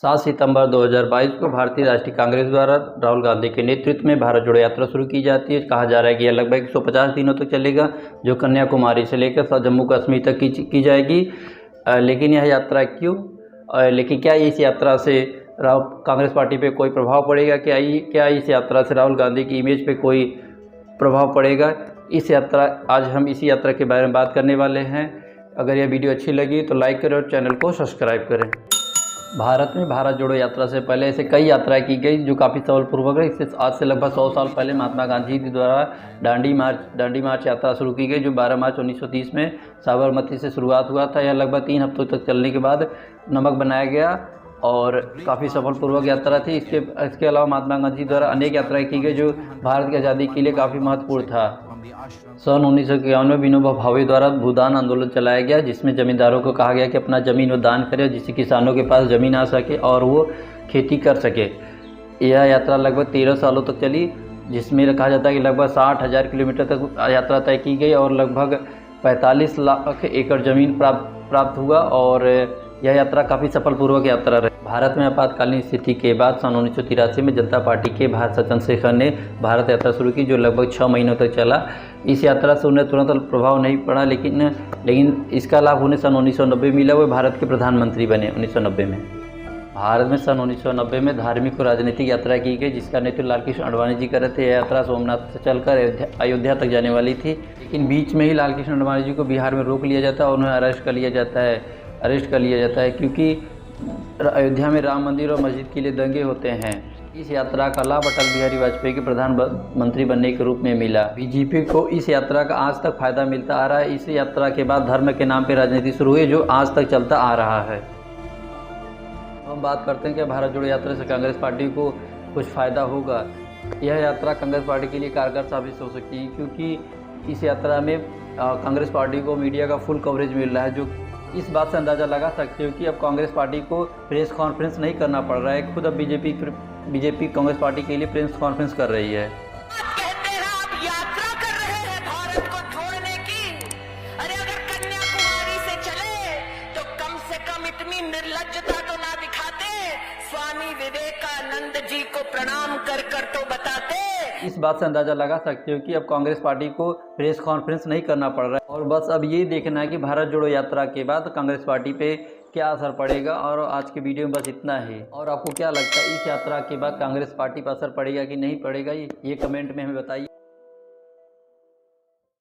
7 सितंबर 2022 को भारतीय राष्ट्रीय कांग्रेस द्वारा राहुल गांधी के नेतृत्व में भारत जोड़ो यात्रा शुरू की जाती है। कहा जा रहा है कि यह लगभग 150 दिनों तक चलेगा, जो कन्याकुमारी से लेकर जम्मू कश्मीर तक की जाएगी। लेकिन यह यात्रा क्यों, लेकिन क्या इस यात्रा से कांग्रेस पार्टी पे कोई प्रभाव पड़ेगा? क्या इस यात्रा से राहुल गांधी की इमेज पे कोई प्रभाव पड़ेगा? आज हम इसी यात्रा के बारे में बात करने वाले हैं। अगर यह वीडियो अच्छी लगी तो लाइक करें और चैनल को सब्सक्राइब करें। भारत में भारत जोड़ो यात्रा से पहले ऐसे कई यात्राएं की गई जो काफ़ी सफलपूर्वक है। इससे आज से लगभग 100 साल पहले महात्मा गांधी जी द्वारा दांडी मार्च यात्रा शुरू की गई, जो 12 मार्च 1930 में साबरमती से शुरुआत हुआ था। यह लगभग 3 हफ्तों तक चलने के बाद नमक बनाया गया और काफ़ी सफलपूर्वक यात्रा थी। इसके अलावा महात्मा गांधी द्वारा अनेक यात्राएं की गई जो भारत की आज़ादी के लिए काफ़ी महत्वपूर्ण था। सन 1951 में विनोबा भावे द्वारा भूदान आंदोलन चलाया गया, जिसमें जमींदारों को कहा गया कि अपना ज़मीन वो दान करें, जिससे किसानों के पास ज़मीन आ सके और वो खेती कर सके। यह यात्रा लगभग 13 सालों तक चली, जिसमें कहा जाता है कि लगभग 60,000 किलोमीटर तक यात्रा तय की गई और लगभग 45 लाख एकड़ ज़मीन प्राप्त हुआ और यह यात्रा काफ़ी सफलपूर्वक यात्रा रही। भारत में आपातकालीन स्थिति के बाद सन 1983 में जनता पार्टी के भारत चंद्रशेखर ने भारत यात्रा शुरू की, जो लगभग 6 महीनों तक चला। इस यात्रा से उन्हें तुरंत प्रभाव नहीं पड़ा, लेकिन इसका लाभ उन्हें सन 1990 मिला। वो भारत के प्रधानमंत्री बने 1990 में। भारत में सन 1990 में धार्मिक और राजनीतिक यात्रा की गई, जिसका नेतृत्व लालकृष्ण आडवाणी जी कर रहे थे। यह यात्रा सोमनाथ से चलकर अयोध्या तक जाने वाली थी, लेकिन बीच में ही लालकृष्ण आडवाणी जी को बिहार में रोक लिया जाता है और उन्हें अरेस्ट कर लिया जाता है क्योंकि अयोध्या में राम मंदिर और मस्जिद के लिए दंगे होते हैं। इस यात्रा का लाभ अटल बिहारी वाजपेयी के प्रधानमंत्री बनने के रूप में मिला। बीजेपी को इस यात्रा का आज तक फायदा मिलता आ रहा है। इस यात्रा के बाद धर्म के नाम पर राजनीति शुरू हुई, जो आज तक चलता आ रहा है। हम बात करते हैं कि भारत जोड़ो यात्रा से कांग्रेस पार्टी को कुछ फ़ायदा होगा। यह यात्रा कांग्रेस पार्टी के लिए कारगर साबित हो सकती है, क्योंकि इस यात्रा में कांग्रेस पार्टी को मीडिया का फुल कवरेज मिल रहा है। जो इस बात से अंदाज़ा लगा सकते हो कि अब कांग्रेस पार्टी को प्रेस कॉन्फ्रेंस नहीं करना पड़ रहा है। खुद अब बीजेपी कांग्रेस पार्टी के लिए प्रेस कॉन्फ्रेंस कर रही है। कहते हैं आप यात्रा कर रहे हैं भारत को जोड़ने की। अरे अगर कन्याकुमारी से चले तो कम से कम इतनी निर्लज्जता तो ना दिखाते, स्वामी विवेकानंद जी को प्रणाम कर तो बताते। इस बात से अंदाज़ा लगा सकते हो कि अब कांग्रेस पार्टी को प्रेस कॉन्फ्रेंस नहीं करना पड़ रहा है और बस अब ये देखना है कि भारत जोड़ो यात्रा के बाद कांग्रेस पार्टी पे क्या असर पड़ेगा। और आज की वीडियो में बस इतना ही। और आपको क्या लगता है, इस यात्रा के बाद कांग्रेस पार्टी पर असर पड़ेगा कि नहीं पड़ेगा, ये कमेंट में हमें बताइए।